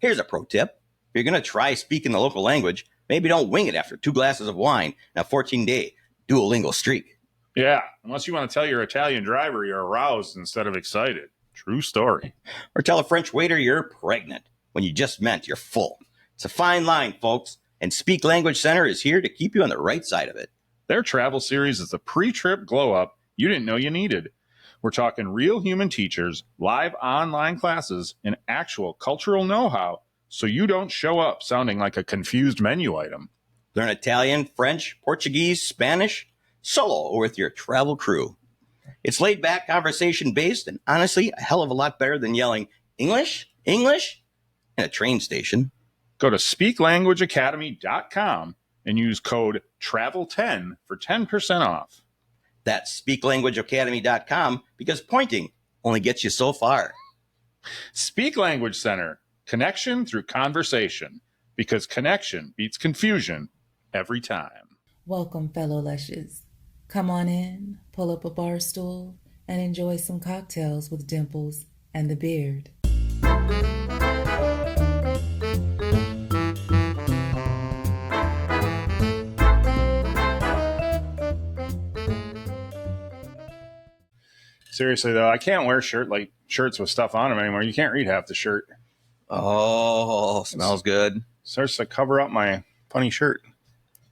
Here's a pro tip. If you're going to try speaking the local language, maybe don't wing it after 2 glasses of wine and a 14-day Duolingo streak. Yeah, unless you want to tell your Italian driver you're aroused instead of excited. True story. Or tell a French waiter you're pregnant when you just meant you're full. It's a fine line, folks, and Speak Language Center is here to keep you on the right side of it. Their travel series is a pre-trip glow-up you didn't know you needed. We're talking real human teachers, live online classes, and actual cultural know-how so you don't show up sounding like a confused menu item. Learn Italian, French, Portuguese, Spanish, solo or with your travel crew. It's laid-back, conversation-based, and honestly, a hell of a lot better than yelling, English, English, in a train station. Go to speaklanguageacademy.com and use code TRAVEL10 for 10% off. That's speaklanguageacademy.com because pointing only gets you so far. Speak Language Center. Connection through conversation. Because connection beats confusion every time. Welcome, fellow Lushes. Come on in, pull up a bar stool, and enjoy some cocktails with Dimples and the Beard. Seriously, though, I can't wear shirts with stuff on them anymore. You can't read half the shirt. Oh, smells good. Starts to cover up my funny shirt.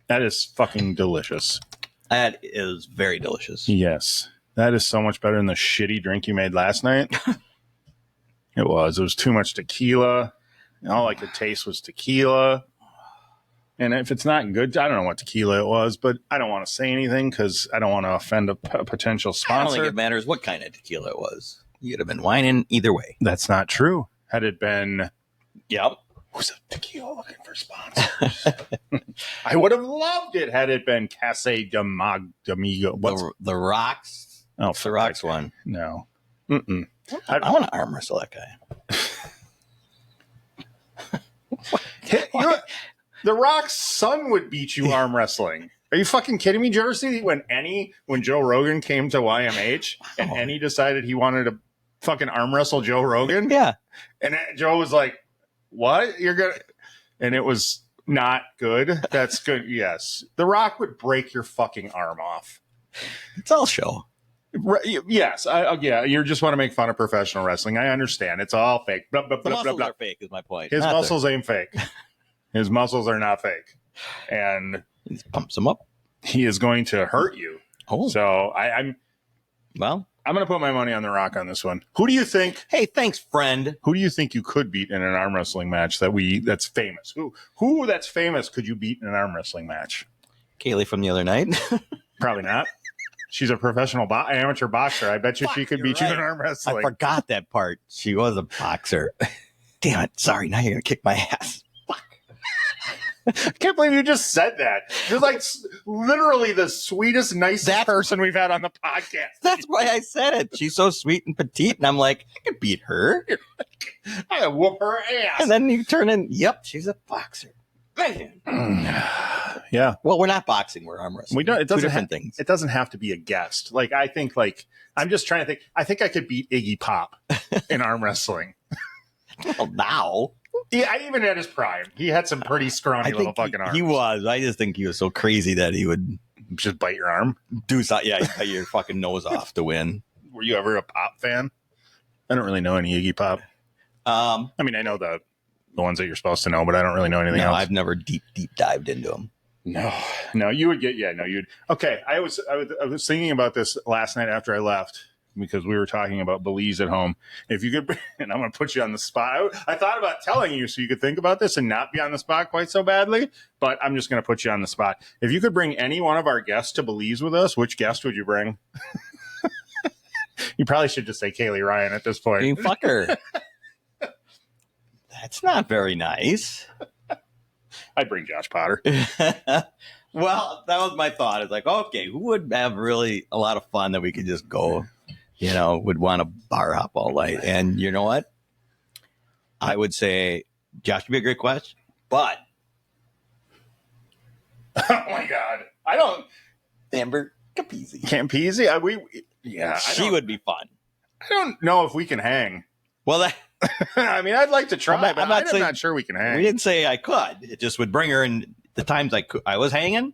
That is fucking delicious. That is very delicious. Yes. That is so much better than the shitty drink you made last night. It was. It was too much tequila. All I could taste was tequila. And if it's not good, I don't know what tequila it was, but I don't want to say anything because I don't want to offend a potential sponsor. I don't think it matters what kind of tequila it was. You could have been whining either way. That's not true. Had it been... Yep. Who's a tequila looking for sponsors? I would have loved it had it been Casa de Amigo. The Rocks. Oh, the Rocks one. No. Mm-mm. I want to arm wrestle that guy. The Rock's son would beat you arm wrestling. Are you fucking kidding me? Did you ever see when Joe Rogan came to YMH and Ennie decided he wanted to fucking arm wrestle Joe Rogan? Yeah. And Joe was like, what? You're going to... And it was not good. That's good. Yes. The Rock would break your fucking arm off. It's all show. Yes. Yeah. You just want to make fun of professional wrestling. I understand. It's all fake. Blah, blah, blah, the muscles blah, blah. are fake is my point. His muscles ain't fake. His muscles are not fake. And he pumps them up. He is going to hurt you. Oh. So I'm going to put my money on The Rock on this one. Who do you think? Hey, thanks, friend. Who do you think you could beat in an arm wrestling match that's famous? Who that's famous could you beat in an arm wrestling match? Kaylee from the other night. Probably not. She's a professional amateur boxer. I bet you she could beat you in arm wrestling. I forgot that part. She was a boxer. Damn it. Sorry. Now you're going to kick my ass. I can't believe you just said that. You're like literally the sweetest, nicest person we've had on the podcast. That's why I said it. She's so sweet and petite. And I'm like, I could beat her. I could whoop her ass. And then you turn in, yep, she's a boxer. Man. Yeah. Well, we're not boxing. We're arm wrestling. We don't. It doesn't Two different things. It doesn't have to be a guest. I think I'm just trying to think. I think I could beat Iggy Pop in arm wrestling. Well, now. Yeah, even at his prime, he had some pretty scrawny little fucking arms. He was. I just think he was so crazy that he would just bite your arm. Do something. Yeah, cut your fucking nose off to win. Were you ever a Pop fan? I don't really know any Iggy Pop. I mean, I know the ones that you're supposed to know, but I don't really know anything else. I've never deep dived into them. No, you would get. Yeah, no, you'd. Okay, I was thinking about this last night after I left. Because we were talking about Belize at home. If you could, and I'm going to put you on the spot. I thought about telling you so you could think about this and not be on the spot quite so badly, but I'm just going to put you on the spot. If you could bring any one of our guests to Belize with us, which guest would you bring? You probably should just say Kaylee Ryan at this point. You fucker. That's not very nice. I'd bring Josh Potter. Well, that was my thought. It's like, okay, who would have really a lot of fun that we could just go... would want to bar hop all night. And you know what? I would say Josh would be a great question, but. Oh my God. I don't. Amber Campisi. Campisi? She would be fun. I don't know if we can hang. Well, that, I mean, I'd like to try, but I'm not sure we can hang. we didn't say I could. It just would bring her in the times I was hanging.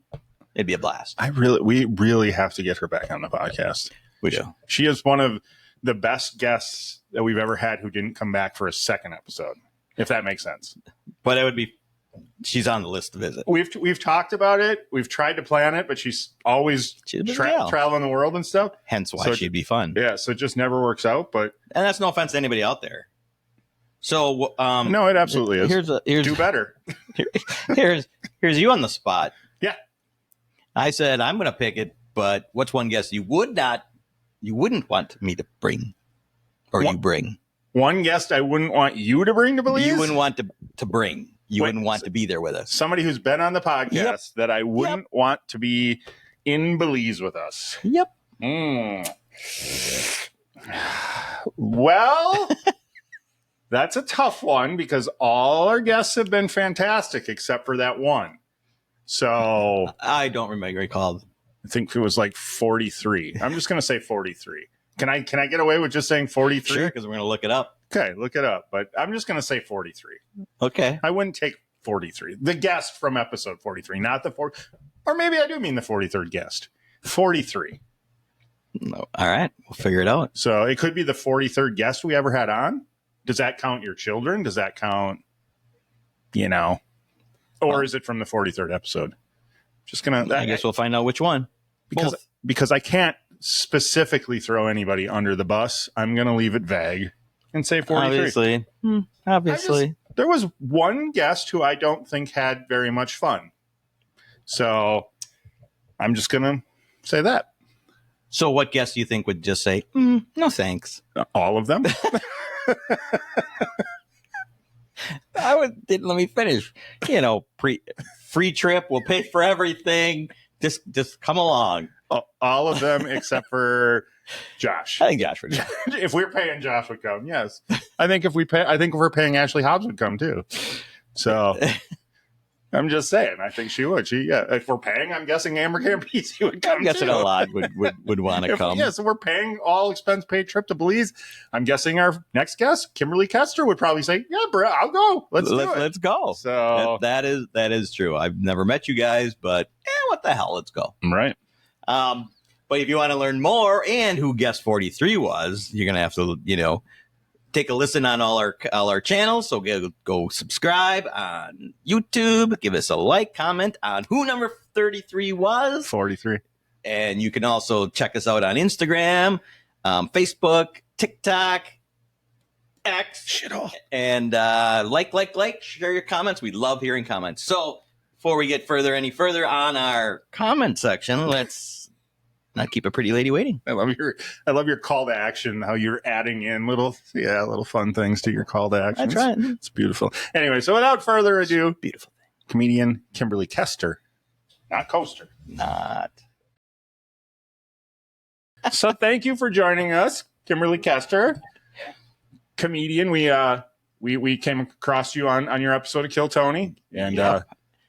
It'd be a blast. We really have to get her back on the podcast. We do. She is one of the best guests that we've ever had who didn't come back for a second episode, if that makes sense. But it would be, she's on the list to visit. We've talked about it. We've tried to plan it, but she's always traveling the world and stuff. Hence why she'd be fun. Yeah, so it just never works out. But and that's no offense to anybody out there. So no, it absolutely is. Here's do better. here's you on the spot. Yeah, I said I'm going to pick it, but what's one guess you wouldn't want me to bring, or you bring? One guest I wouldn't want you to bring to Belize. You wouldn't want to bring. You wouldn't want to be there with us. Somebody who's been on the podcast that I wouldn't want to be in Belize with us. Yep. Well, that's a tough one because all our guests have been fantastic except for that one. So I don't recall. I think it was like 43. I'm just going to say 43. Can I get away with just saying 43? Sure, because we're going to look it up. Okay, look it up. But I'm just going to say 43. Okay. I wouldn't take 43. The guest from episode 43, not the 4. Or maybe I do mean the 43rd guest. 43. No. All right. We'll figure it out. So it could be the 43rd guest we ever had on. Does that count your children? Does that count, or is it from the 43rd episode? Just going to... I guess we'll find out which one. Because I can't specifically throw anybody under the bus. I'm going to leave it vague and say 43. Obviously. There was one guest who I don't think had very much fun. So I'm just going to say that. So what guest do you think would just say, no thanks? All of them? Let me finish. Free trip. We'll pay for everything. Just come along. All of them except for Josh. I think Josh would. If we're paying, Josh would come. Yes. I think if we're paying, Ashley Hobbs would come too. So I'm just saying. I think she would. If we're paying, I'm guessing Amber Campisi would come. I'm guessing a lot would want to come. So we're paying all expense paid trip to Belize. I'm guessing our next guest, Kimberly Koester, would probably say, "Yeah, bro, I'll go. Let's do it. Let's go." So that is true. I've never met you guys, but what the hell? Let's go. Right. But if you want to learn more and who guest 43 was, you're gonna have to, take a listen on all our channels. So go subscribe on YouTube. Give us a like, comment on who number 33 was. 43. And you can also check us out on Instagram, Facebook, TikTok, X. Shit off. And like, share your comments. We love hearing comments. So before we get any further on our comment section, let's not keep a pretty lady waiting. I love your call to action, how you're adding in little fun things to your call to action. That's right. It's beautiful. Anyway, so without further ado, Beautiful thing. Comedian Kimberly Koester, not Koester. Not. So thank you for joining us, Kimberly Koester, comedian. We came across you on your episode of Kill Tony, and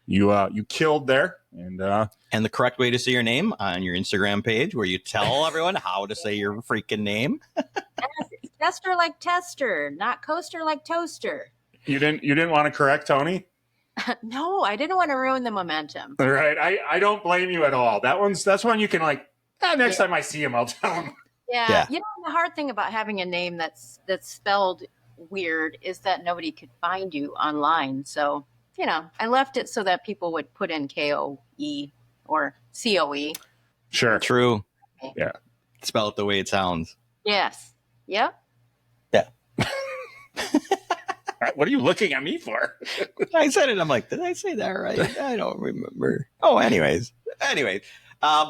you killed there. And the correct way to say your name on your Instagram page, where you tell everyone how to say your freaking name. Tester like tester, not coaster like toaster. You didn't want to correct Tony? No, I didn't want to ruin the momentum. All right, I don't blame you at all. That's one you can next time I see him, I'll tell him. Yeah. The hard thing about having a name that's spelled weird is that nobody could find you online. So, I left it so that people would put in KOE or COE. Sure. True. Yeah. Spell it the way it sounds. Yes. Yep. Yeah. What are you looking at me for? I said it. I'm like, did I say that right? I don't remember. Oh, anyways.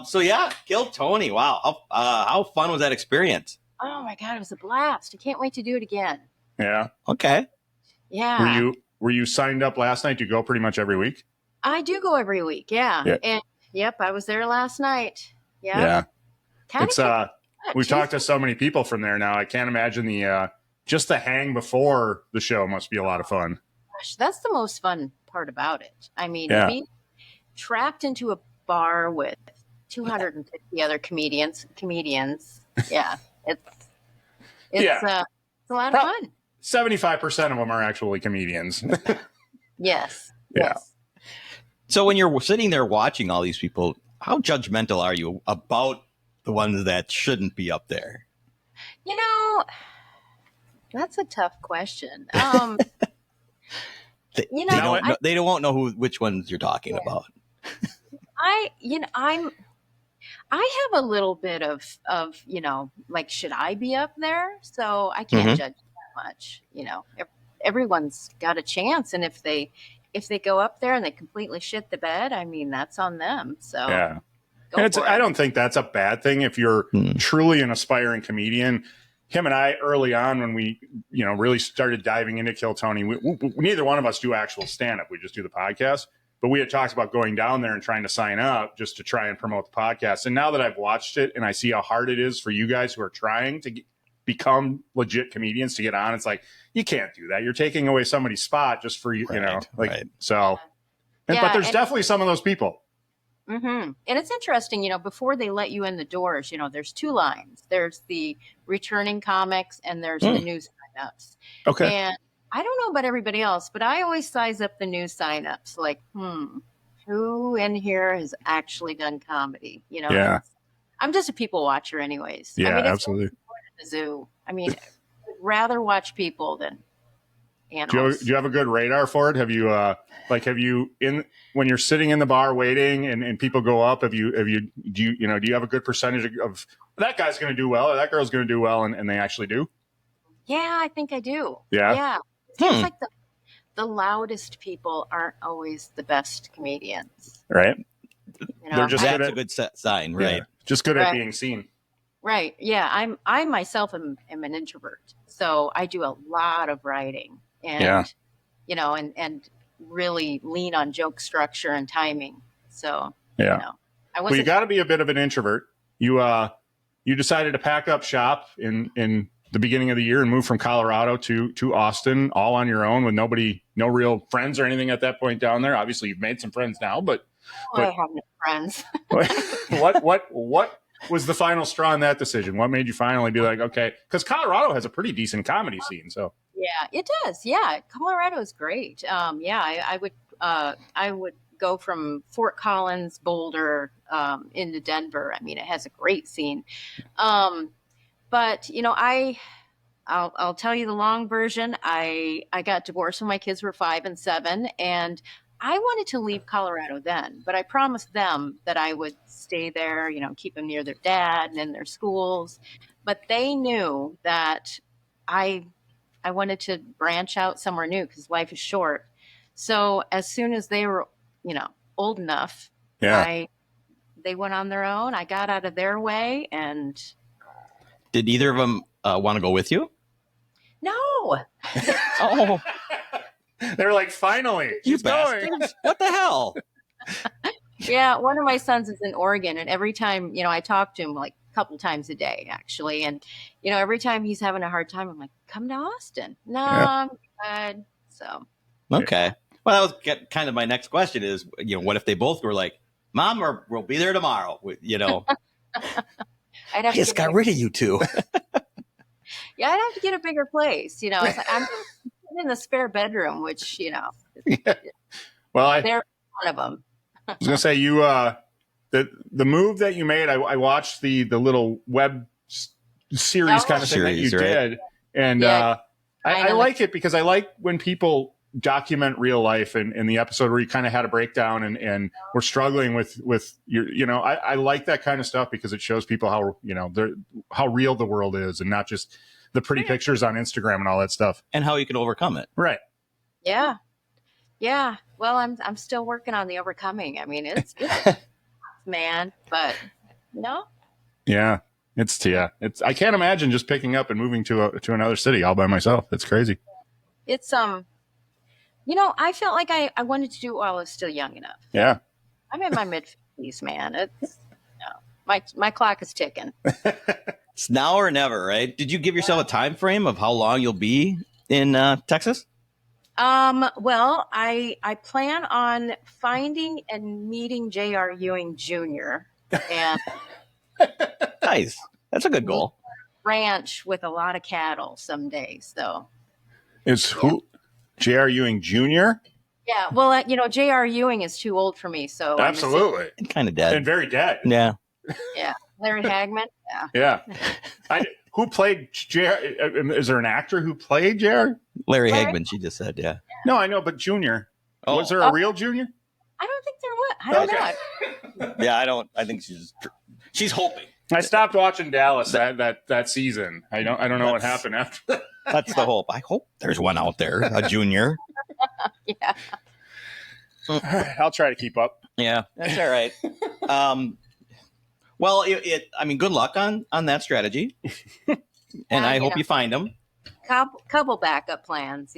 So yeah, Kill Tony. Wow. How fun was that experience? Oh my God, it was a blast. I can't wait to do it again. Yeah. Okay. Yeah. Were you signed up last night? Do you go pretty much every week? I do go every week. Yeah. And yep, I was there last night. Yeah. It's we've Jeez. talked to so many people from there now. I can't imagine just the hang before the show must be a lot of fun. Gosh, that's the most fun part about it. I mean, being trapped into a bar with 250 other comedians. Yeah. It's a lot of fun. 75% of them are actually comedians. Yes. Yeah. Yes. So when you're sitting there watching all these people, how judgmental are you about the ones that shouldn't be up there? You know, that's a tough question. They, You they know, don't know, they won't know which ones you're talking about. I have a little bit of, like, should I be up there? So I can't judge that much. Everyone's got a chance. And if they go up there and they completely shit the bed, I mean, that's on them. So Yeah. go And for I it. don't think that's a bad thing if you're truly an aspiring comedian. Him and I, early on, when we, really started diving into Kill Tony, we neither one of us do actual stand-up. We just do the podcast. But we had talked about going down there and trying to sign up just to try and promote the podcast. And now that I've watched it and I see how hard it is for you guys who are trying to become legit comedians to get on, it's like, you can't do that. You're taking away somebody's spot just for, Right. so. Yeah, But there's definitely some of those people. Mm-hmm. And it's interesting, before they let you in the doors, there's two lines. There's the returning comics and there's the new signups. Okay. And I don't know about everybody else, but I always size up the new signups like, who in here has actually done comedy? Yeah. I'm just a people watcher anyways. Yeah, I mean, it's absolutely. like the zoo. I mean, I'd rather watch people than Do animals. you have a good radar for it? Have you when you're sitting in the bar waiting and people go up, do you have a good percentage of that guy's going to do well or that girl's going to do well and they actually do? Yeah, I think I do. Yeah. Yeah. It seems like the loudest people aren't always the best comedians. Right. They're just That's a good sign, right? Yeah, just good at being seen. Right. Yeah. I myself am an introvert. So I do a lot of writing and, and really lean on joke structure and timing. So, Well, you got to be a bit of an introvert. You decided to pack up shop in the beginning of the year and move from Colorado to Austin all on your own with no real friends or anything at that point down there. Obviously you've made some friends now, but I have no friends. what was the final straw in that decision? What made you finally be like, okay, because Colorado has a pretty decent comedy scene. So yeah, it does. Yeah. Colorado is great. I would go from Fort Collins, Boulder, into Denver. I mean, it has a great scene. But I'll tell you the long version. I got divorced when my kids were 5 and 7, and I wanted to leave Colorado then, but I promised them that I would stay there, keep them near their dad and in their schools. But they knew that I wanted to branch out somewhere new because life is short. So as soon as they were, old enough, they went on their own. I got out of their way. And did either of them want to go with you? No. Oh, they're like, finally, you she's going. bastards! What the hell? Yeah, one of my sons is in Oregon, and every time, I talk to him like a couple times a day, actually. And, every time he's having a hard time, I'm like, come to Austin. No, I'm good. So. Okay. Well, that was kind of my next question is, what if they both were like, Mom, we'll be there tomorrow? I'd have I just got rid of you two. Yeah, I'd have to get a bigger place. It's like I'm in the spare bedroom, which, Well, they're one of them. I was going to say you, the move that you made, I watched the little web series kind of thing that you did. And I like it because I like when people document real life and the episode where you kind of had a breakdown and we're struggling with your, I like that kind of stuff because it shows people how real the world is and not just the pretty pictures on Instagram and all that stuff. And how you can overcome it. Right. Yeah. Yeah. Well, I'm still working on the overcoming. I mean, it's man, but no. Yeah. It's I can't imagine just picking up and moving to another city all by myself. It's crazy. It's, I felt like I wanted to do it while I was still young enough. Yeah. I'm in my mid-50s, man. It's, my clock is ticking. It's now or never, right? Did you give yourself a time frame of how long you'll be in Texas? Well, I plan on finding and meeting J.R. Ewing Jr. and Nice. That's a good goal. ranch with a lot of cattle someday. So Is who? J.R. Ewing Jr.? Yeah. Well, J.R. Ewing is too old for me, so Absolutely. Kind of dead. And very dead. Yeah. Yeah. Larry Hagman. Yeah. Yeah. Who played J.R.? Is there an actor who played J.R.? Larry Hagman, she just said, yeah. No, I know, but Junior. Oh. Was there a real Junior? I don't think there was. I don't know. Yeah, I think she's hoping. I stopped watching Dallas that season. I don't know what happened after that. That's the hope. I hope there's one out there, a junior. Yeah. All right, I'll try to keep up. Yeah, that's all right. Well, good luck on that strategy, and I hope you find them. Couple backup plans,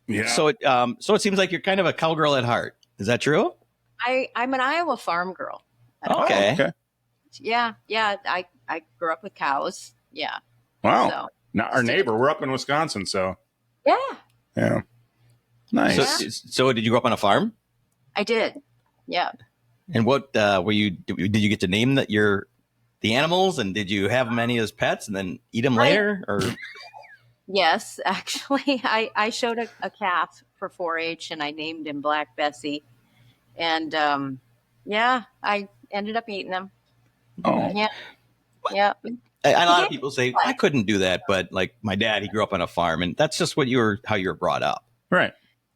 Yeah. So it seems like you're kind of a cowgirl at heart. Is that true? I'm an Iowa farm girl. Okay. Okay. Yeah. I grew up with cows. Yeah. Wow. So, Not our neighbor. We're up in Wisconsin, so yeah, nice. So did you grow up on a farm? I did. Yeah. And what were you? Did you get to name the animals, and did you have many as pets, and then eat them later? Or Yes, actually, I showed a calf for 4-H, and I named him Black Bessie, and I ended up eating them. Oh. Yeah. a lot of people say I couldn't do that, but like my dad, he grew up on a farm, and that's just how you were brought up. Right.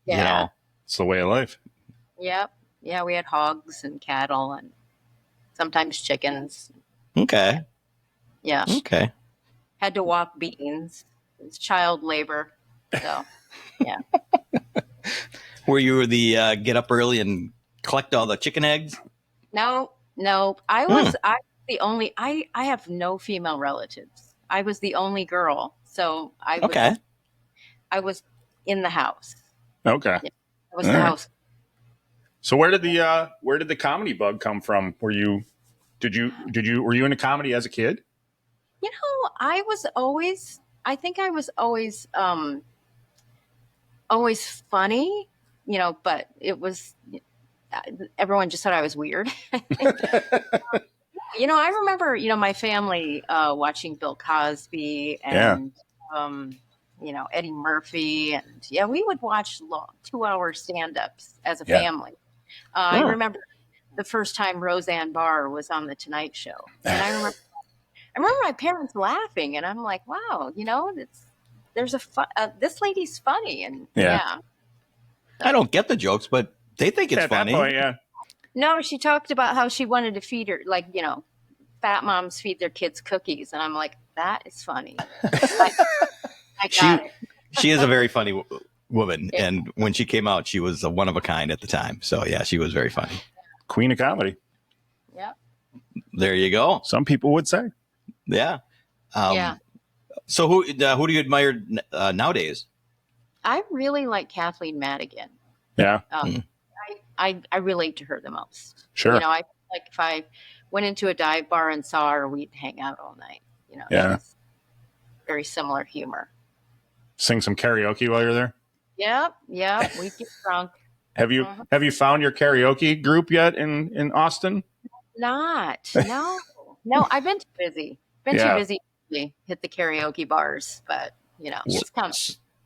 Yeah. It's the way of life. Yep. Yeah, we had hogs and cattle and sometimes chickens. Okay. Yeah. Okay. Had to walk beans. It's child labor. So, yeah. Were you the get up early and collect all the chicken eggs? No. I was the only. I have no female relatives. I was the only girl, so I was in the house. Okay. Yeah, I was the house. So where did the comedy bug come from? Were you into comedy as a kid? I think I was always funny, but it was, everyone just thought I was weird. I remember, my family watching Bill Cosby and, Eddie Murphy. And we would watch long 2-hour stand-ups as a family. I remember the first time Roseanne Barr was on The Tonight Show. And I remember my parents laughing, and I'm like, wow, this lady's funny. And I don't get the jokes, but they think it's funny. That point, yeah. No, she talked about how she wanted to feed her, fat moms feed their kids cookies. And I'm like, that is funny. I got it. She is a very funny woman. Yeah. And when she came out, she was a one of a kind at the time. So, yeah, she was very funny. Queen of comedy. Yep. There you go. Some people would say. Yeah. So who do you admire nowadays? I really like Kathleen Madigan. Yeah. I relate to her the most. Sure. I feel like if I went into a dive bar and saw her, we'd hang out all night. She's very similar humor. Sing some karaoke while you're there? Yep. We get drunk. Have you found your karaoke group yet in Austin? Not. No, I've been too busy. Too busy to hit the karaoke bars, but it's coming.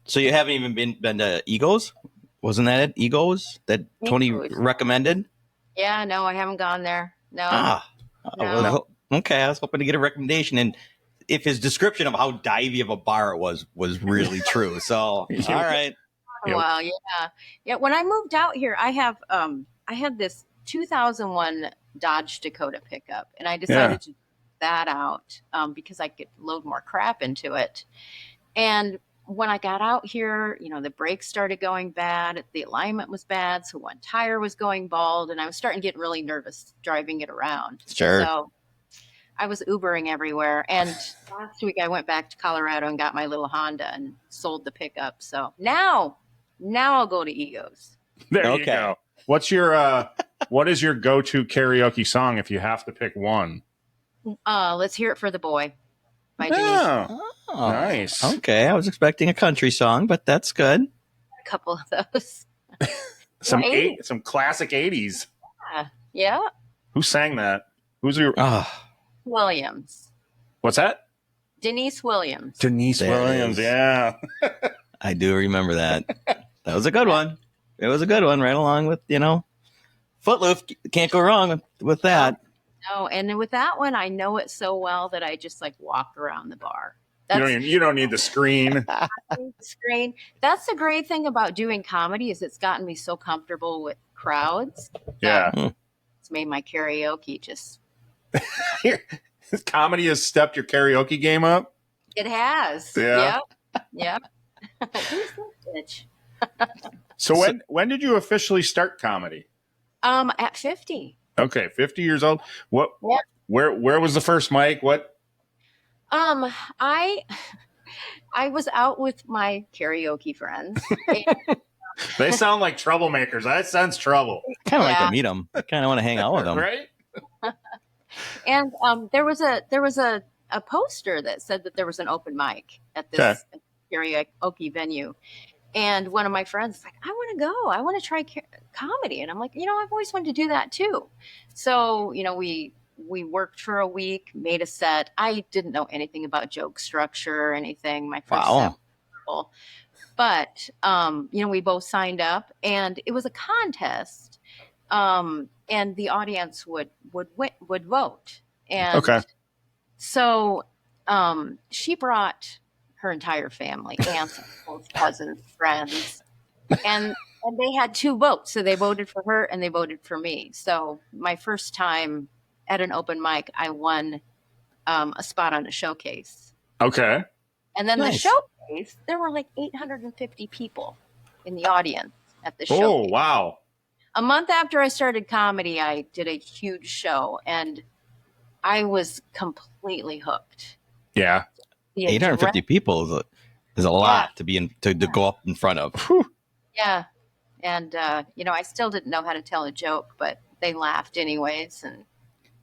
So you haven't even been to Egos? Wasn't that it? Egos that Tony recommended? Yeah, no, I haven't gone there. No. Well, okay. I was hoping to get a recommendation, and if his description of how divey of a bar it was really true. So, all right. Well, yeah. When I moved out here, I had this 2001 Dodge Dakota pickup, and I decided to that out because I could load more crap into it. And when I got out here, the brakes started going bad. The alignment was bad. So one tire was going bald, and I was starting to get really nervous driving it around. Sure. So I was Ubering everywhere. And last week I went back to Colorado and got my little Honda and sold the pickup. So now I'll go to Egos. There you go. What is your go-to karaoke song if you have to pick one? Let's Hear It for the Boy by Denise. Oh, nice. Okay, I was expecting a country song, but that's good. A couple of those. Some classic 80s. Yeah. Who sang that? Who's your Williams. What's that? Denise Williams. Denise Williams, yeah. I do remember that. That was a good one. It was a good one, right along with, Footloose. Can't go wrong with that. No, and with that one, I know it so well that I just like walk around the bar. You don't need the screen. Screen. That's the great thing about doing comedy is it's gotten me so comfortable with crowds. Yeah. It's made my karaoke just. Comedy has stepped your karaoke game up. It has. Yeah. Yep. Who's this bitch? So when did you officially start comedy? At 50. Okay, 50 years old. What? Yeah. Where was the first mic? What? I was out with my karaoke friends. They sound like troublemakers. I sense trouble. Kind of like to meet them. I kind of want to hang out with them. Right? And there was a poster that said that there was an open mic at this karaoke venue. And one of my friends was like, I want to go. I want to try comedy. And I'm like, I've always wanted to do that too. So, we worked for a week, made a set. I didn't know anything about joke structure or anything. My first set was terrible. But, we both signed up and it was a contest. And the audience would vote. And so she brought her entire family, aunts, uncles, cousins, friends, and they had 2 votes. So they voted for her and they voted for me. So my first time at an open mic, I won a spot on a showcase. Okay. And then the showcase, there were like 850 people in the audience at the showcase. Oh, wow. A month after I started comedy, I did a huge show and I was completely hooked. Yeah. 850 people is a lot to be to go up in front of. Whew. Yeah. And, I still didn't know how to tell a joke, but they laughed anyways. And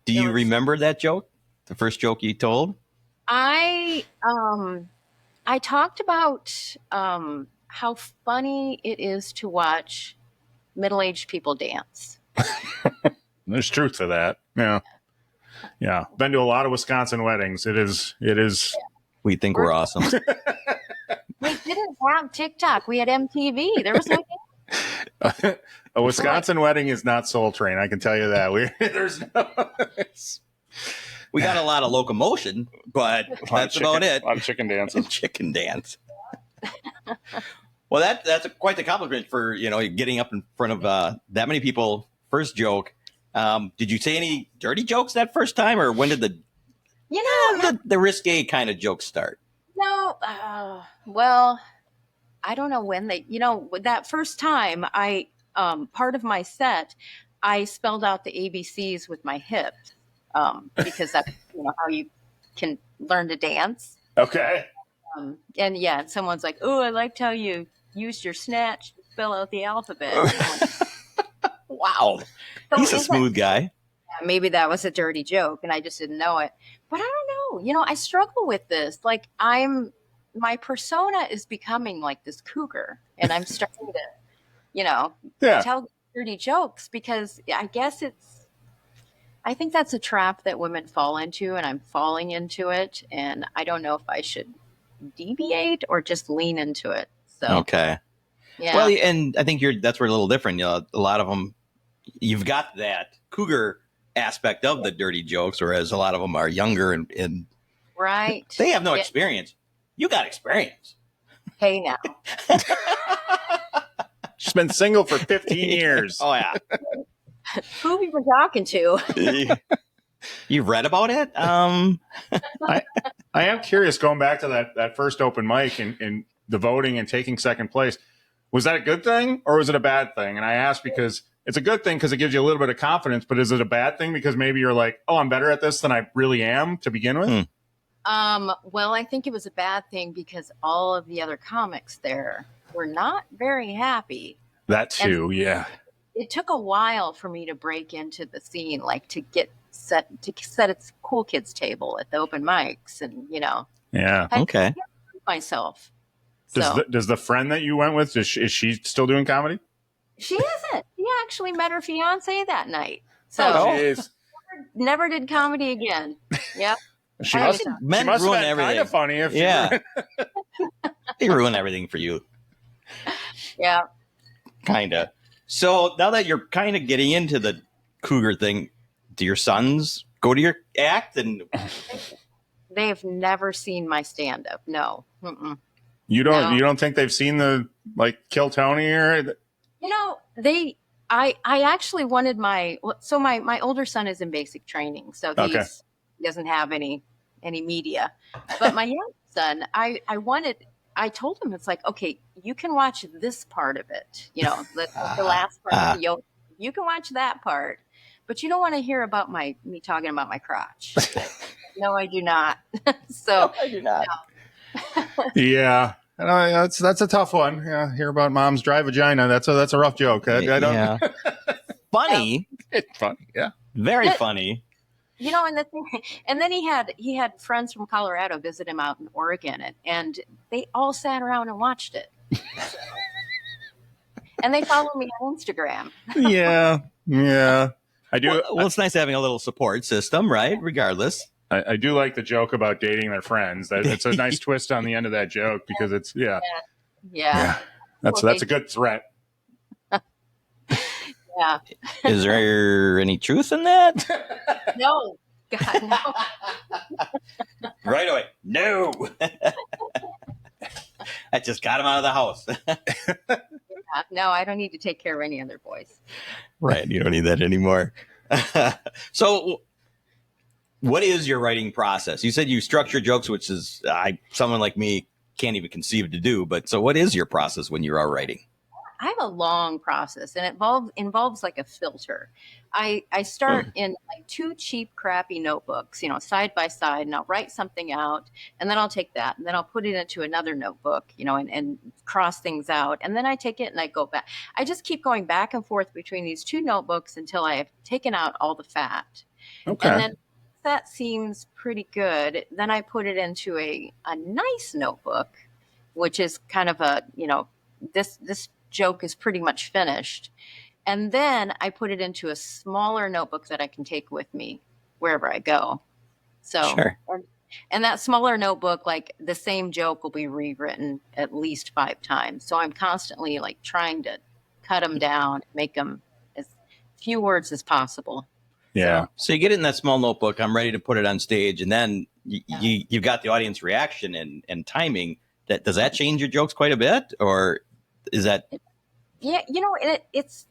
do you remember that joke? The first joke you told? I talked about how funny it is to watch middle-aged people dance. There's truth to that. Yeah. Yeah. Been to a lot of Wisconsin weddings. It is. We think we're awesome. We didn't have TikTok. We had MTV. There was no A Wisconsin wedding is not Soul Train. I can tell you that. There's no. We got a lot of locomotion, but that's about it. A lot of chicken dances. Chicken dance. Well, that's quite the accomplishment for getting up in front of that many people. First joke. Did you say any dirty jokes that first time, or when did the risque kind of jokes start? No. Well, I don't know when that first time I part of my set, I spelled out the ABCs with my hips because that's how you can learn to dance. Okay. And someone's like, "Oh, I liked how you used your snatch to spell out the alphabet." Wow. He's a smooth guy. Maybe that was a dirty joke and I just didn't know it. But I don't know. I struggle with this. Like my persona is becoming like this cougar and I'm starting to, tell dirty jokes because I think that's a trap that women fall into and I'm falling into it. And I don't know if I should deviate or just lean into it. So, okay. Yeah. Well, and I think that's where a little different. A lot of them, you've got that cougar aspect of the dirty jokes, whereas a lot of them are younger and right. They have no experience. You got experience. Hey now. She's been single for 15 years. Oh yeah. Who we were talking to? You read about it? I am curious. Going back to that first open mic and the voting and taking second place, was that a good thing or was it a bad thing? And I ask because it's a good thing because it gives you a little bit of confidence, but is it a bad thing because maybe you're like, oh, I'm better at this than I really am to begin with? Well, I think it was a bad thing because all of the other comics there were not very happy. That too, yeah. It took a while for me to break into the scene, like to set its cool kids table at the open mics and, Yeah. Okay. Myself. Does the friend that you went with, is she still doing comedy? She isn't. She actually met her fiance that night. So never did comedy again. Yep. She must have been everything. kind of funny. If They ruin everything for you. Yeah. Kind of. So now that you're kind of getting into the Cougar thing, do your sons go to your act? And They've never seen my stand up. No. Mm-mm. You No. don't think they've seen the like Kill Tony or I actually wanted my older son is in basic training, so he doesn't have any media. But my young son, I told him, it's like, okay, you can watch this part of it, the last part. You can watch that part, but you don't want to hear about me talking about my crotch. No, I do not. So I do not. Yeah. That's a tough one. Yeah, hear about mom's dry vagina. That's a rough joke. I don't. Yeah. Funny. It's funny. Yeah. Very funny. And the thing, and then he had friends from Colorado visit him out in Oregon, and they all sat around and watched it. And they follow me on Instagram. Yeah. I do. Well, it's nice having a little support system, right? Regardless. I do like the joke about dating their friends. It's a nice twist on the end of that joke because it's Yeah. That's a good threat. Yeah. Is there any truth in that? No. God, no. Right away. No. I just got him out of the house. No, I don't need to take care of any other boys. Right. You don't need that anymore. So what is your writing process? You said you structure jokes, which is someone like me can't even conceive to do. But so what is your process when you are writing? I have a long process, and it involves like a filter. I start in like 2 cheap, crappy notebooks, side by side, and I'll write something out, and then I'll take that, and then I'll put it into another notebook, and cross things out, and then I take it and I go back. I just keep going back and forth between these 2 notebooks until I have taken out all the fat. Okay. And then that seems pretty good. Then I put it into a nice notebook, which is kind of a, this joke is pretty much finished. And then I put it into a smaller notebook that I can take with me wherever I go. So, Sure. And that smaller notebook, like the same joke will be rewritten at least 5 times. So I'm constantly like trying to cut them down, make them as few words as possible. Yeah. So you get it in that small notebook. I'm ready to put it on stage. And then you've got the audience reaction and timing. Does that change your jokes quite a bit? Or is that? Yeah, it's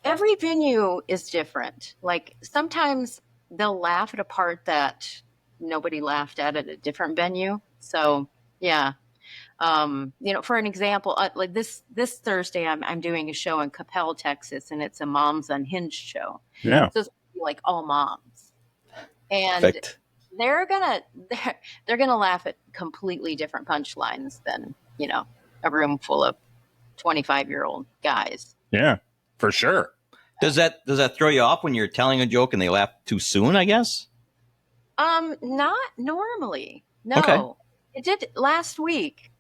every venue is different. Like sometimes they'll laugh at a part that nobody laughed at a different venue. So yeah. For an example, like this Thursday, I'm doing a show in Capel, Texas, and it's a Moms Unhinged show. Yeah. So it's like all moms, and Perfect. they're gonna laugh at completely different punchlines than a room full of 25-year-old guys. Yeah, for sure. Does that throw you off when you're telling a joke and they laugh too soon, I guess? Not normally. No. Okay. It did last week.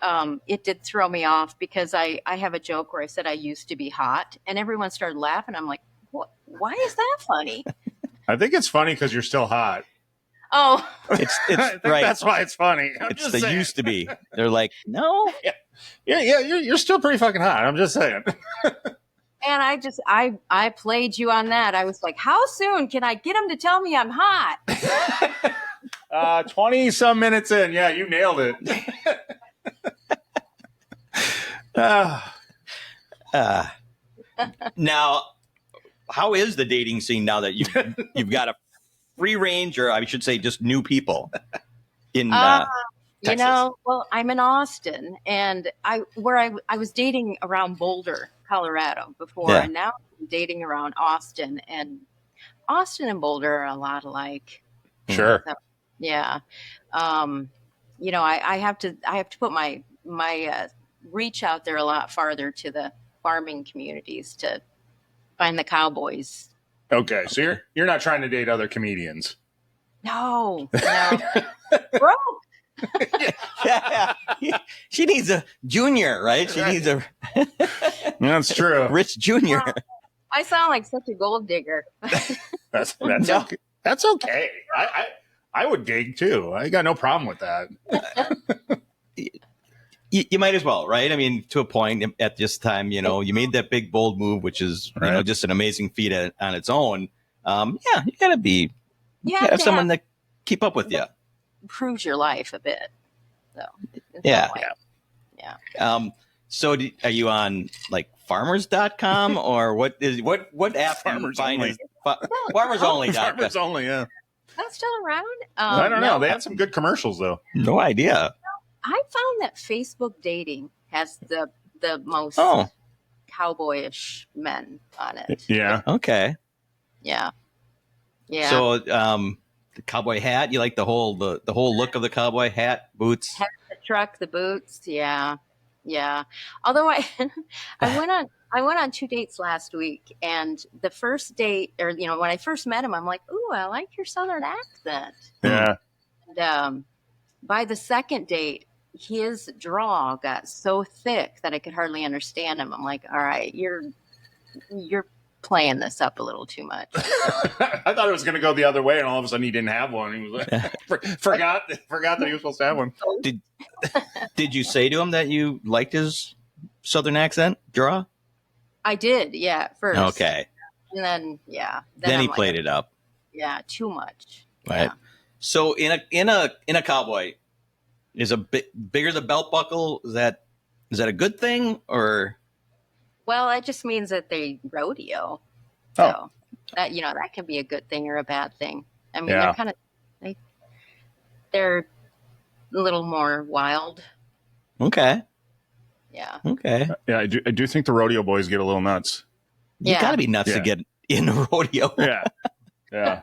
It did throw me off because I have a joke where I said I used to be hot, and everyone started laughing. I'm like, what? Why is that funny? I think it's funny because you're still hot. Oh, It's I think right. that's why it's funny. It's the used to be. They're like, no. Yeah. You're still pretty fucking hot. I'm just saying. and I played you on that. I was like, how soon can I get him to tell me I'm hot? 20 some minutes in. Yeah, you nailed it. Now, how is the dating scene now that you've got a free range, or I should say, just new people in Texas? Well, I'm in Austin, and I was dating around Boulder, Colorado before, Yeah. and now I'm dating around Austin, and Austin and Boulder are a lot alike. Sure. So, yeah. I have to put my reach out there a lot farther to the farming communities to find the cowboys. Okay, so you're not trying to date other comedians. No. Broke. Yeah. She needs a junior, right? She needs a That's true. rich junior. I sound like such a gold digger. That's No. okay. That's okay. I would dig too. I got no problem with that. You might as well, right? I mean, to a point at this time, you made that big, bold move, which is, just an amazing feat on its own. Yeah, you got to have someone that keep up with you. Proves your life a bit. So, yeah. So are you on like farmers.com or what app Farmers Only. Farmers Only. Farmers Only, yeah. That's still around? I don't know. They had some good commercials, though. No idea. I found that Facebook dating has the most cowboyish men on it. Yeah. Okay. Yeah. So the cowboy hat, you like the whole look of the cowboy hat, boots? Hat, the truck, the boots. Yeah. Although I went on 2 dates last week, and the first date, or when I first met him, I'm like, "Ooh, I like your Southern accent." Yeah. And by the second date, his drawl got so thick that I could hardly understand him. I'm like, "All right, you're playing this up a little too much." I thought it was going to go the other way, and all of a sudden he didn't have one. He was like, forgot that he was supposed to have one. Did you say to him that you liked his Southern accent draw? I did, yeah, at first. Okay. And then, yeah. Then he played it up. Yeah, too much. Right. Yeah. So in a cowboy, is a bit bigger the belt buckle? Is that a good thing or? Well, that just means that they rodeo. So that that can be a good thing or a bad thing. I mean, they're kind of they're a little more wild. Okay. Yeah. Okay. Yeah, I do think the rodeo boys get a little nuts. You got to be nuts to get in a rodeo. Yeah. Yeah.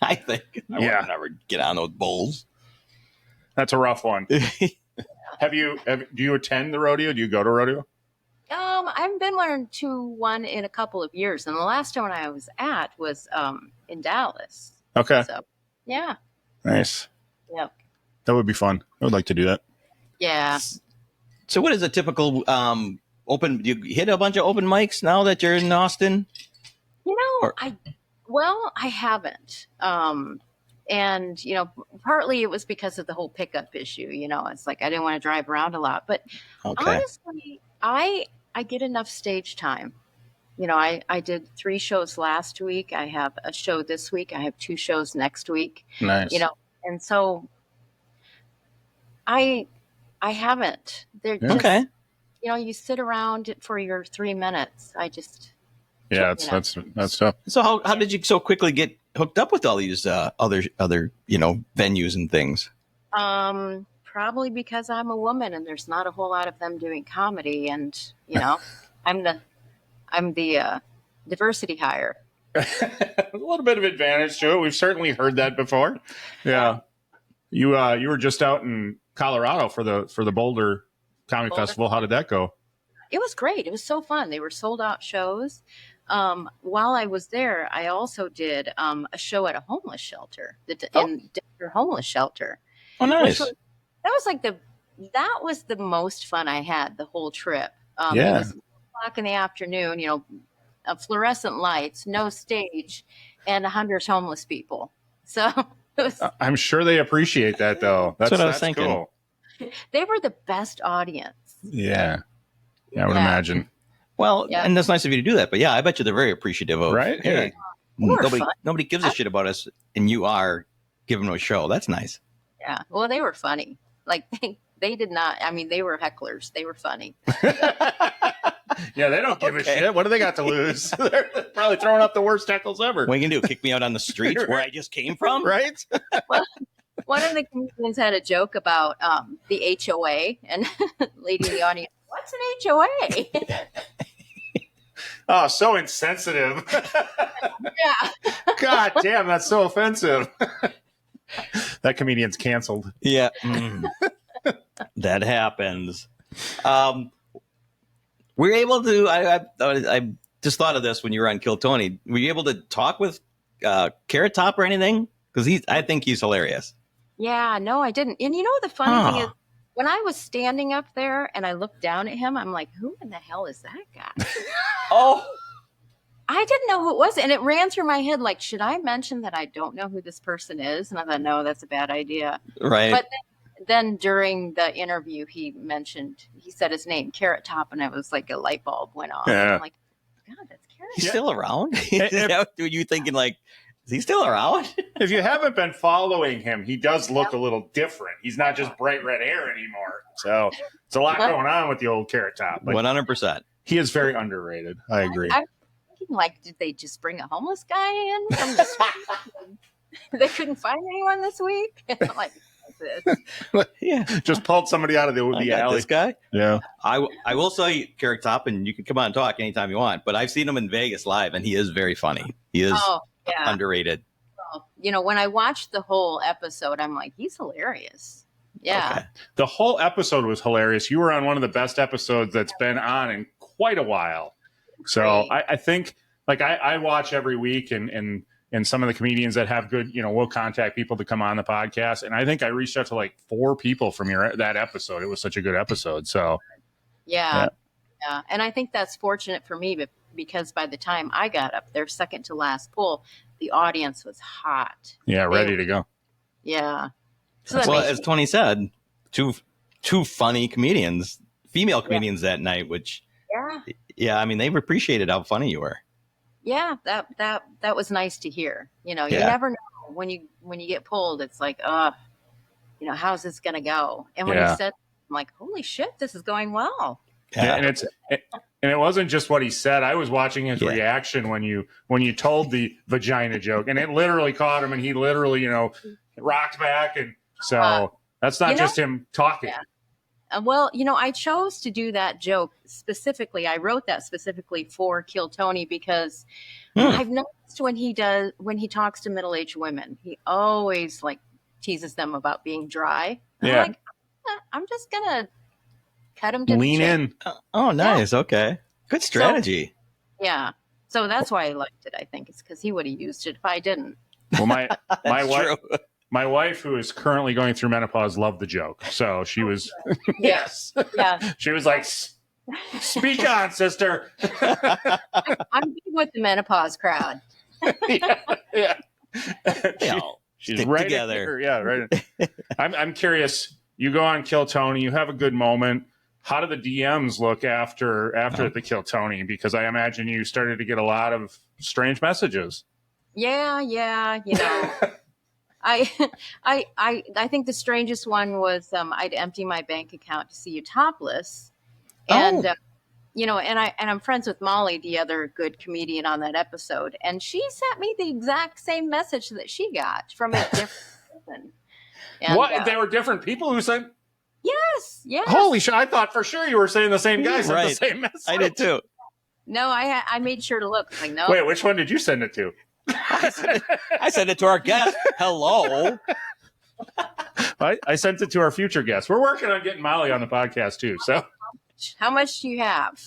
I think I would never get on those bulls. That's a rough one. Do you attend the rodeo? Do you go to rodeo? I haven't been to one in a couple of years, and the last one I was at was in Dallas. Okay. So, yeah. Nice. Yep. That would be fun. I would like to do that. Yeah. So, what is a typical open? Do you hit a bunch of open mics now that you're in Austin? I haven't. And partly it was because of the whole pickup issue. It's like I didn't want to drive around a lot, but honestly, I get enough stage time. I did 3 shows last week. I have a show this week. I have 2 shows next week. Nice. And so I haven't. They're just, okay. You sit around for your 3 minutes. I just. Yeah, that's tough. So how did you so quickly get hooked up with all these other venues and things? Probably because I'm a woman and there's not a whole lot of them doing comedy, and I'm the diversity hire. A little bit of advantage to it. We've certainly heard that before. Yeah. You were just out in Colorado for the Boulder Comedy Festival. How did that go? It was great. It was so fun. They were sold out shows. While I was there, I also did a show at a homeless shelter, in Denver homeless shelter. Oh, nice. That was the most fun I had the whole trip. It was 2:00 in the afternoon, fluorescent lights, no stage, and 100 homeless people. So it was, I'm sure they appreciate that, though. That's what I was thinking. Cool. They were the best audience. Yeah. I would imagine. Well, and that's nice of you to do that. But yeah, I bet you they're very appreciative of, right? Hey, nobody gives a shit about us, and you are giving them a show. That's nice. Yeah. Well, they were funny. Like they did not. I mean, they were hecklers. They were funny. Yeah, they don't give a shit. What do they got to lose? They're probably throwing up the worst heckles ever. What are you gonna do? Kick me out on the streets where I just came from? Right? Well, one of the comedians had a joke about the HOA, and lady in the audience, what's an HOA? Oh, so insensitive. Yeah. God damn, that's so offensive. That comedian's canceled. Yeah. That happens. Were you able to, I just thought of this when you were on Kill Tony. Were you able to talk with Carrot Top or anything? Because I think he's hilarious. Yeah, no, I didn't. And the funny thing is, when I was standing up there and I looked down at him, I'm like, who in the hell is that guy? I didn't know who it was. And it ran through my head, like, should I mention that I don't know who this person is? And I thought, no, that's a bad idea. Right. But then during the interview, he said his name, Carrot Top, and it was like a light bulb went off. Yeah. I'm like, God, that's Carrot He's Top. still around? Were you thinking like, is he still around? If you haven't been following him, he does look a little different. He's not just bright red hair anymore. So it's a lot going on with the old Carrot Top. But 100%. he is very underrated. I agree. I'm thinking, like, did they just bring a homeless guy in from the street? They couldn't find anyone this week? I'm like, that's it. Yeah. Just pulled somebody out of the alley. This guy? Yeah. I will say Carrot Top, and you can come on and talk anytime you want, but I've seen him in Vegas live, and he is very funny. He is underrated. Well, when I watched the whole episode, I'm like, he's hilarious. Yeah. Okay. The whole episode was hilarious. You were on one of the best episodes that's been on in quite a while. So I think, like, I watch every week, and some of the comedians that have good, we'll contact people to come on the podcast. And I think I reached out to like 4 people from that episode. It was such a good episode. So yeah. And I think that's fortunate for me, because by the time I got up there, second to last poll, the audience was hot. Yeah, ready to go. Yeah. So Well, as Tony said, two funny comedians, female comedians that night, which, I mean, they've appreciated how funny you were. Yeah, that was nice to hear. You never know when you get pulled. It's like, how's this gonna go? And when he said, I'm like, holy shit, this is going well. Yeah. And it wasn't just what he said. I was watching his reaction when you told the vagina joke, and it literally caught him, and he literally, rocked back. And so that's not just him talking. Yeah. Well, I chose to do that joke specifically. I wrote that specifically for Kill Tony because I've noticed when he talks to middle-aged women, he always like teases them about being dry. Yeah. I'm like, I'm just gonna cut him to lean the in. Oh, nice. Yeah. Okay. Good strategy. So that's why I liked it. I think it's because he would have used it if I didn't. Well, my wife, who is currently going through menopause, loved the joke. So she was, yes. She was like, speak on, sister. I'm good with the menopause crowd. She's stick right together. Right. I'm curious. You go on Kill Tony, you have a good moment. How do the DMs look after the Kill Tony? Because I imagine you started to get a lot of strange messages. Yeah. I think the strangest one was I'd empty my bank account to see you topless, and and I'm friends with Molly, the other good comedian on that episode, and she sent me the exact same message that she got from a different person. And, what? They were different people who sent. Yes. Holy shit! I thought for sure you were saying the same guy sent the same message. I did too. No, I made sure to look. Like, no. Wait, which one did you send it to? I sent it to our guest. Hello. I sent it to our future guest. We're working on getting Molly on the podcast too. So, how much do you have?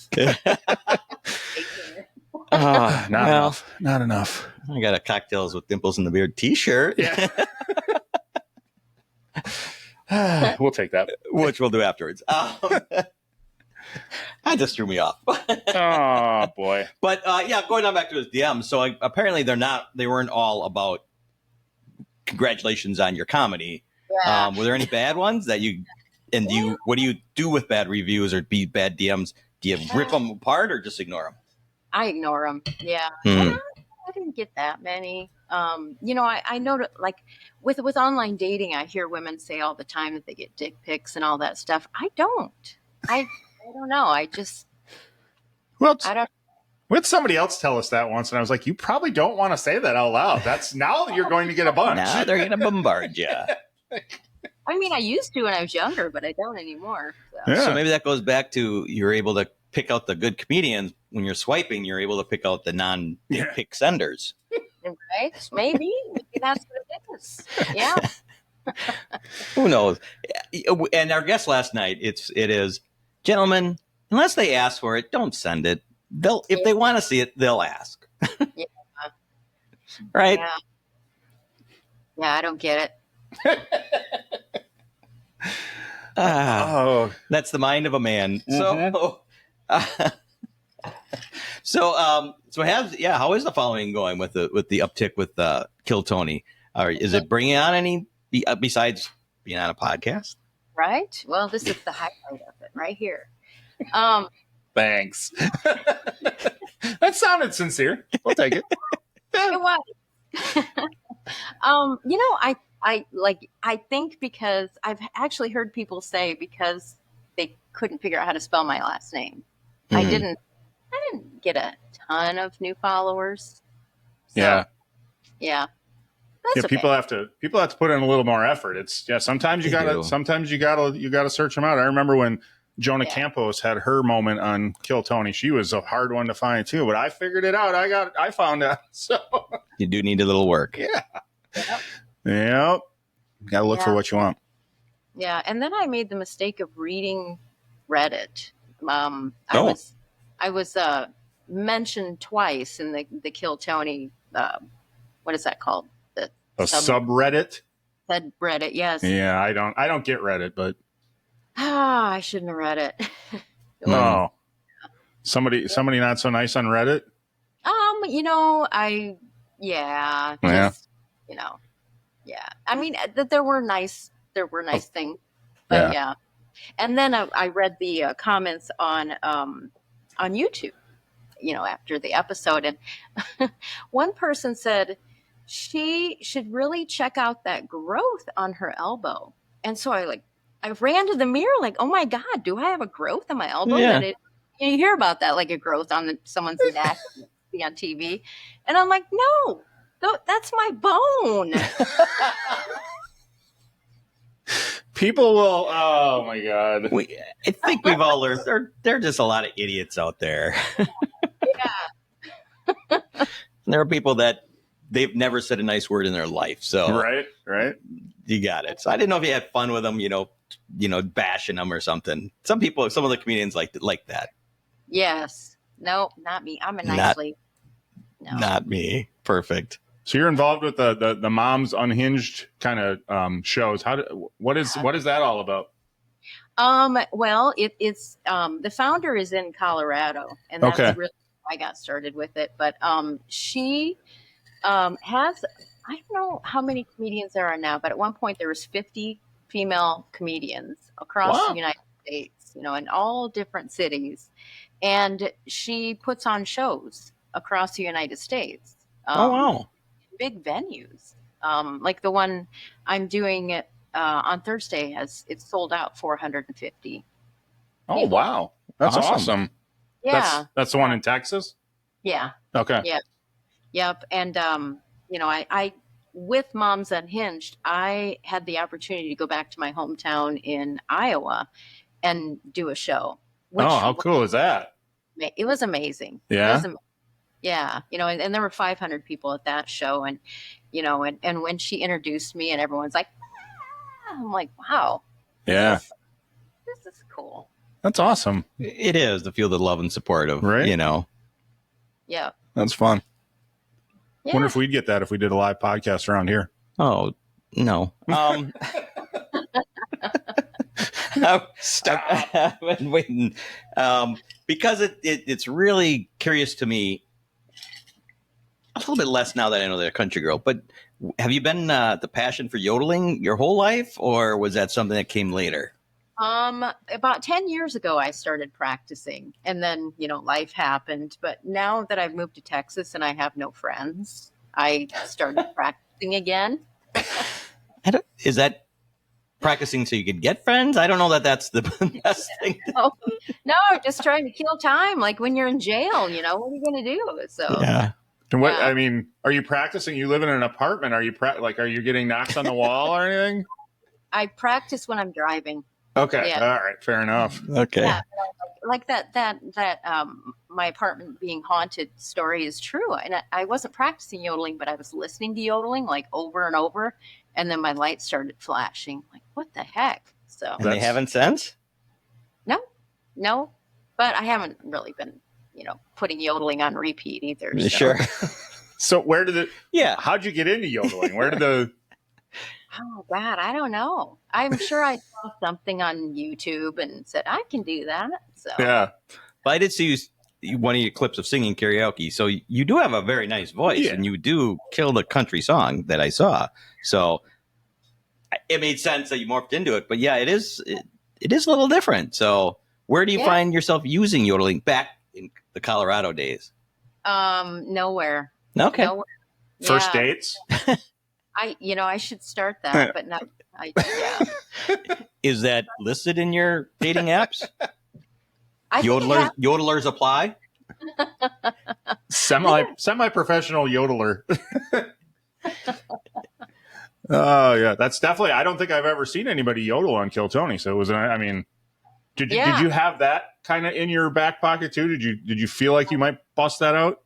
Not enough. I got a Cocktails with Dimples in the Beard T-shirt. Yeah. We'll take that, which we'll do afterwards. That just threw me off. Oh boy! But going on back to his DMs. So apparently they weren't all about congratulations on your comedy. Yeah. Were there any bad ones that you? And what do you do with bad reviews or bad DMs? Do you rip them apart or just ignore them? I ignore them. Yeah. I didn't get that many. I know that, like, with online dating, I hear women say all the time that they get dick pics and all that stuff. I don't. I don't know. I don't. We had somebody else tell us that once, and I was like, "You probably don't want to say that out loud." That's now you're going to get a bunch. Now they're going to bombard you. I mean, I used to when I was younger, but I don't anymore. So, so maybe that goes back to you're able to pick out the good comedians when you're swiping. You're able to pick out the non-dick pic senders. Right? Maybe that's what it is. Yeah. Who knows? And our guest last night, it is, gentlemen, unless they ask for it, don't send it. If they want to see it, they'll ask. Yeah. Right? Yeah, I don't get it. That's the mind of a man. Mm-hmm. How is the following going with the uptick with Kill Tony? Or is it bringing on any besides being on a podcast? Right? Well, this is the highlight of it right here. Um, Thanks. That sounded sincere. We'll take it. it was. I think because I've actually heard people say because they couldn't figure out how to spell my last name. I Mhm. didn't get a ton of new followers. So, Yeah. yeah. Yeah, That's okay. people have to put in a little more effort. It's sometimes you They gotta do. search them out. I remember when Jonah Yeah. Campos had her moment on Kill Tony. She was a hard one to find too, but I figured it out. I found out. So You do need a little work. yeah. Yep. Yep. Gotta look for Yeah. what you want. Yeah, and then I made the mistake of reading Reddit. Oh. I was mentioned twice in the Kill Tony. What is that called? The A subreddit? Reddit. Yes. Yeah, I don't get Reddit, but I shouldn't have read it. no. Somebody not so nice on Reddit? Yeah. Yeah. Just, yeah. I mean, there were nice things, but yeah. And then I read the comments on YouTube, after the episode, and one person said she should really check out that growth on her elbow. And so I ran to the mirror like, oh my God, do I have a growth on my elbow? Yeah. You hear about that, like a growth on someone's neck on TV. And I'm like, no, that's my bone. People will. Oh my God. I think we've all learned there are just a lot of idiots out there. Yeah. There are people that they've never said a nice word in their life. So Right. you got it. So I didn't know if you had fun with them, bashing them or something. Some of the comedians like that. Yes. No, not me. I'm a nice lady. No. Not me. Perfect. So you're involved with the Moms Unhinged kind of shows. What is that all about? Well, it's the founder is in Colorado, and that's Okay. really how I got started with it. But she has, I don't know how many comedians there are now, but at one point there was 50 female comedians across Wow. the United States, in all different cities, and she puts on shows across the United States. Oh wow. Big venues, like the one I'm doing on Thursday it's sold out 450. Oh wow, that's awesome. Yeah, That's the one in Texas. yeah, Okay. yeah, yep. And I with Moms Unhinged, I had the opportunity to go back to my hometown in Iowa and do a show. How cool is that? It was amazing. Yeah. Yeah, and there were 500 people at that show, and and when she introduced me, and everyone's like, ah! I'm like, wow, Yeah. this is cool. That's awesome. It is to feel the love and support of, Right. Yeah, That's fun. yeah. Wonder if we'd get that if we did a live podcast around here. Oh no. I've been waiting because it's really curious to me. A little bit less now that I know they're a country girl, but have you been the passion for yodeling your whole life, or was that something that came later? About 10 years ago, I started practicing, and then life happened. But now that I've moved to Texas and I have no friends, I started practicing again. Is that practicing so you could get friends? I don't know that that's the best thing. No, just trying to kill time. Like when you're in jail, what are you going to do? So Yeah. And what Yeah. I mean, are you practicing? You live in an apartment. Are you are you getting knocks on the wall or anything? I practice when I'm driving. Okay. Yeah. All right. Fair enough. Okay. Yeah, like that my apartment being haunted story is true. And I wasn't practicing yodeling, but I was listening to yodeling like over and over, and then my light started flashing. Like, what the heck? So And they haven't since? no, but I haven't really been putting yodeling on repeat either. So. Sure. So where did it? Yeah. How'd you get into yodeling? Where did the? Oh God, I don't know. I'm sure I saw something on YouTube and said I can do that. So Yeah. But I did see one of your clips of singing karaoke. So you do have a very nice voice, Yeah. and you do kill the country song that I saw. So it made sense that you morphed into it. But yeah, it is a little different. So where do you find yourself using yodeling back in the Colorado days? Nowhere. Okay. Nowhere. First dates? I should start that, but no. Is that listed in your dating apps? I think Yodelers apply. Semi-professional yodeler. Oh yeah, that's definitely. I don't think I've ever seen anybody yodel on Kill Tony. So it was. I mean, did you have that kind of in your back pocket too? Did you feel like you might bust that out?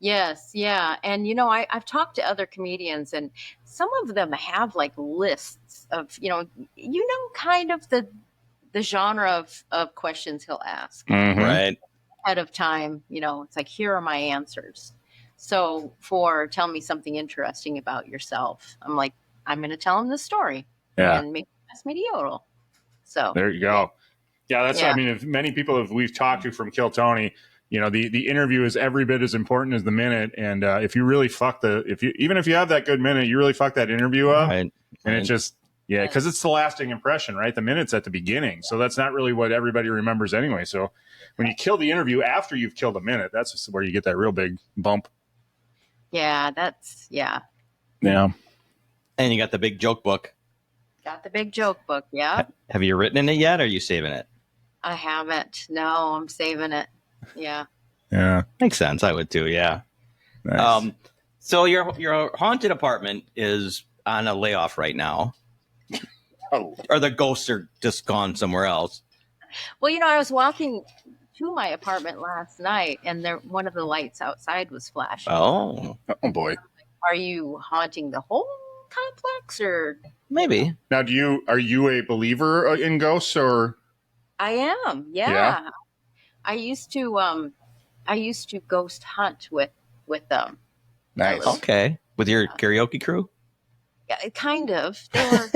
Yes, yeah. And I've talked to other comedians, and some of them have like lists of, kind of the genre of questions he'll ask. Mm-hmm. Right. Ahead of time, it's like, here are my answers. So tell me something interesting about yourself. I'm like, I'm going to tell him the story. Yeah. And maybe ask me to yodel. So there you go. Yeah, that's. I mean, if many people we've talked to from Kill Tony, the interview is every bit as important as the minute. And if you really even if you have that good minute, you really fuck that interview up, right. And it just because it's the lasting impression, right? The minute's at the beginning, so that's not really what everybody remembers anyway. So when you kill the interview after you've killed a minute, that's just where you get that real big bump. Yeah, Yeah. And you got the big joke book. Got the big joke book. Yeah. Have you written in it yet? Or are you saving it? I haven't. No, I'm saving it. Yeah. Yeah. Makes sense. I would too. Yeah. Nice. So your haunted apartment is on a layoff right now. Oh. Or the ghosts are just gone somewhere else. Well, I was walking to my apartment last night, and one of the lights outside was flashing. Oh boy. Are you haunting the whole complex, or maybe? Now, are you a believer in ghosts, or? I am. Yeah. I used to ghost hunt with them. Nice. Okay. With your karaoke crew? Yeah, kind of. They were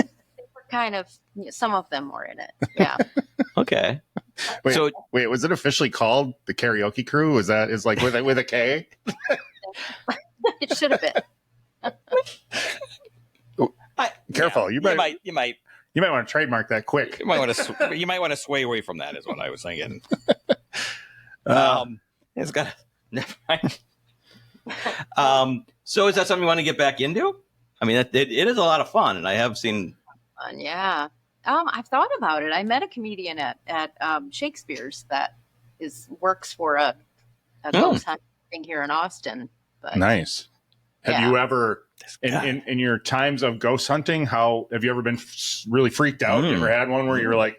kind of. Some of them were in it. Yeah. Okay. Wait, was it officially called the karaoke crew? Is like with a K? It should have been. Careful, you might want to trademark that quick. You might want to sway away from that. Is what I was thinking. It's got. Never mind. So is that something you want to get back into? I mean, it is a lot of fun, and I have seen. Fun, yeah. I've thought about it. I met a comedian at Shakespeare's that works for a ghost hunt thing here in Austin. But, nice. Have you ever, in your times of ghost hunting, have you ever been really freaked out? You ever had one where you're like,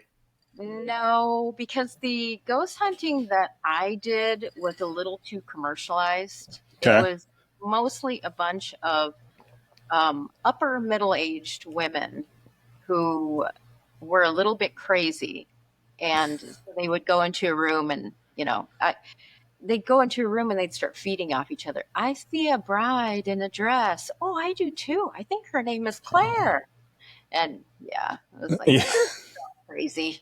no, because the ghost hunting that I did was a little too commercialized. Okay. It was mostly a bunch of upper middle-aged women who were a little bit crazy, and they would go into a room and, they'd go into a room and they'd start feeding off each other. I see a bride in a dress. Oh, I do too. I think her name is Claire. And yeah, it was like crazy.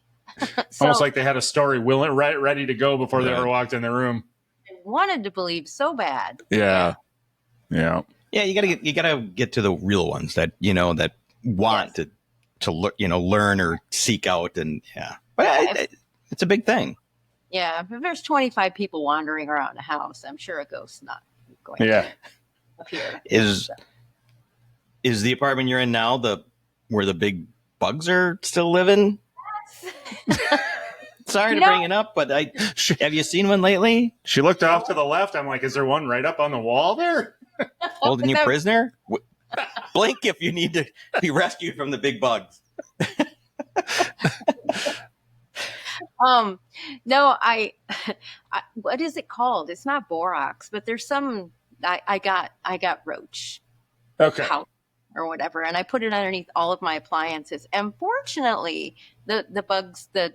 Almost like they had a story ready to go before they ever walked in the room. I wanted to believe so bad. Yeah. Yeah, you gotta get to the real ones that that want to learn or seek out, and but it's a big thing. Yeah, if there's 25 people wandering around a house, I'm sure a ghost's not going to appear. Is the apartment you're in now where the big bugs are still living? Sorry to bring it up, but have you seen one lately? She looked off to the left. I'm like, is there one right up on the wall there? Holding you prisoner? Blink if you need to be rescued from the big bugs. No, I what is it called? It's not borax, but there's some. I got roach, or whatever, and I put it underneath all of my appliances. And fortunately, the bugs, the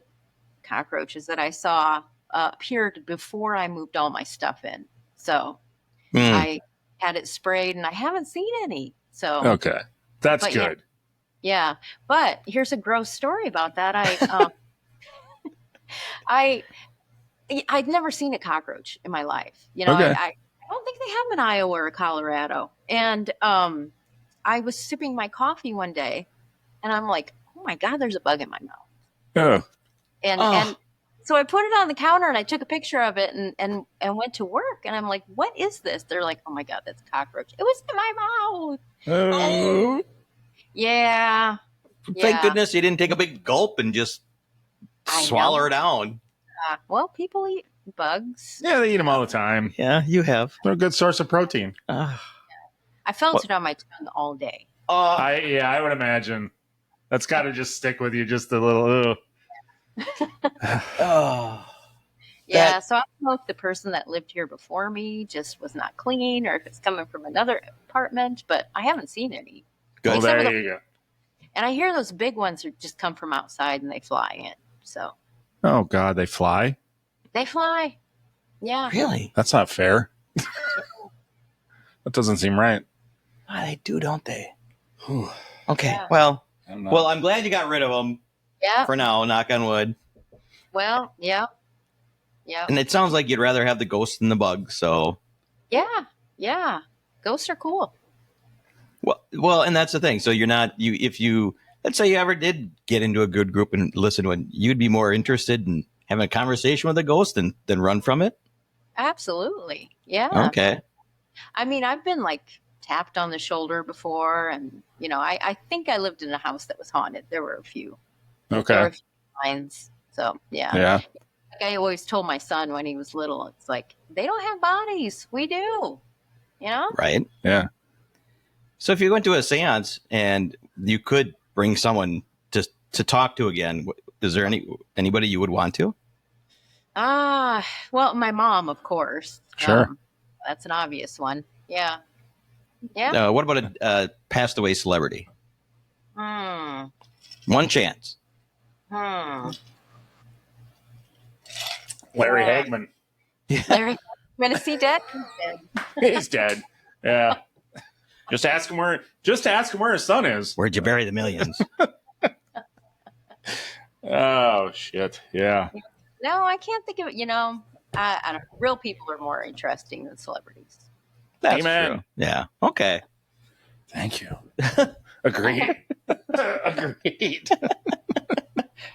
cockroaches that I saw appeared before I moved all my stuff in. So I had it sprayed, and I haven't seen any. So okay, that's good. Yeah, but here's a gross story about that. I'd never seen a cockroach in my life. I don't think they have them in Iowa or Colorado. And I was sipping my coffee one day, and I'm like, oh my God, there's a bug in my mouth. Oh, And so I put it on the counter and I took a picture of it and went to work. And I'm like, what is this? They're like, oh my God, that's a cockroach. It was in my mouth. oh. Yeah. Thank goodness you didn't take a big gulp and just I swallow know. her down. Well, people eat bugs. Yeah, they eat them all the time. Yeah, you have. They're a good source of protein. I felt it on my tongue all day. I would imagine. That's got to just stick with you just a little. Yeah, so I don't know if the person that lived here before me just was not clean or if it's coming from another apartment, but I haven't seen any. Well, Except for there you go. And I hear those big ones are just come from outside and they fly in. So Oh, God, they fly? they fly. Yeah. Really? That's not fair. That doesn't seem right. Oh, they do, don't they? Okay. Yeah. Well, I'm not. I'm glad you got rid of them Yeah. for now. Knock on wood. Well, yeah. Yeah. And it sounds like you'd rather have the ghost than the bug. So, Yeah. Yeah. Ghosts are cool. well, and that's the thing. So you're not if you let's say you ever did get into a good group and listen to it, you'd be more interested in having a conversation with a ghost than run from it. Absolutely. Yeah. Okay. I mean, I've been like tapped on the shoulder before, and I think I lived in a house that was haunted. There were a few. There were Okay. a few signs. So yeah. Yeah. Like I always told my son when he was little, it's like they don't have bodies. We do. Right. Yeah. So if you went to a seance and you could bring someone to talk to again, is there anybody you would want to? Well, my mom, of course. Sure. That's an obvious one. Yeah. Yeah. What about a passed away celebrity? Hmm. One chance. Larry Yeah. Hagman. Larry, is he dead? He's dead. Yeah. Just ask him where his son is. Where'd you bury the millions? Oh shit. Yeah. No, I can't think of it. I don't know. Real people are more interesting than celebrities. That's Amen. true. Yeah. Okay. Thank you. Agreed. Agreed.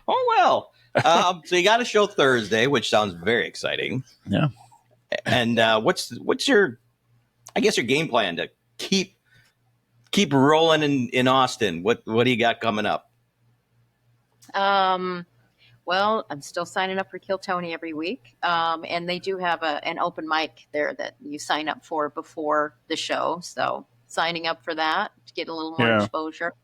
Oh, well. So you got a show Thursday, which sounds very exciting. Yeah. And what's your, I guess, your game plan to keep rolling in Austin? What do you got coming up? Well, I'm still signing up for Kill Tony every week. And they do have an open mic there that you sign up for before the show. So signing up for that to get a little more exposure.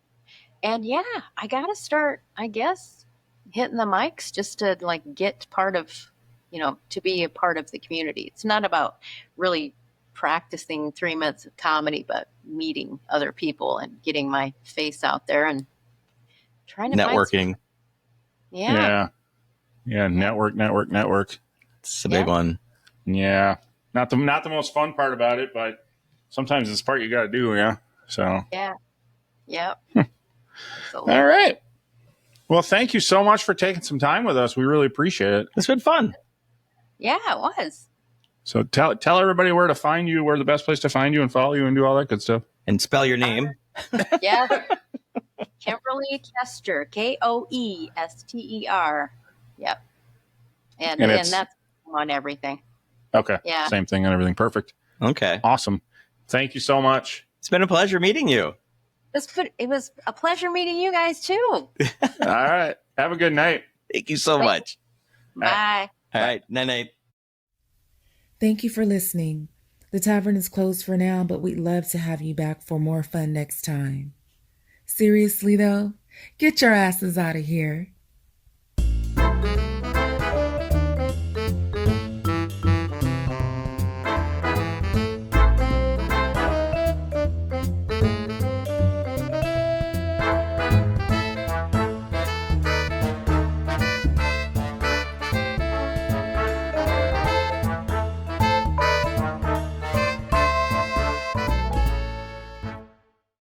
And yeah, I got to start, I guess, hitting the mics just to like get part of, to be a part of the community. It's not about really practicing 3 minutes of comedy, but meeting other people and getting my face out there and trying to networking. Yeah. Network. It's a big one. Yeah. Not the most fun part about it, but sometimes it's the part you got to do. Yeah. So. Yeah. Yep. All right. Well, thank you so much for taking some time with us. We really appreciate it. It's been fun. Yeah, it was. So tell everybody where to find you, where the best place to find you and follow you and do all that good stuff. And spell your name. Yeah. Kimberly Koester, Koester. Yep. And that's on everything. Okay. Yeah. Same thing and everything. Perfect. Okay. Awesome. Thank you so much. It's been a pleasure meeting you. It was a pleasure meeting you guys too. All right. Have a good night. Thank you so much. Bye. All right. Night. Thank you for listening. The tavern is closed for now, but we'd love to have you back for more fun next time. Seriously though, get your asses out of here.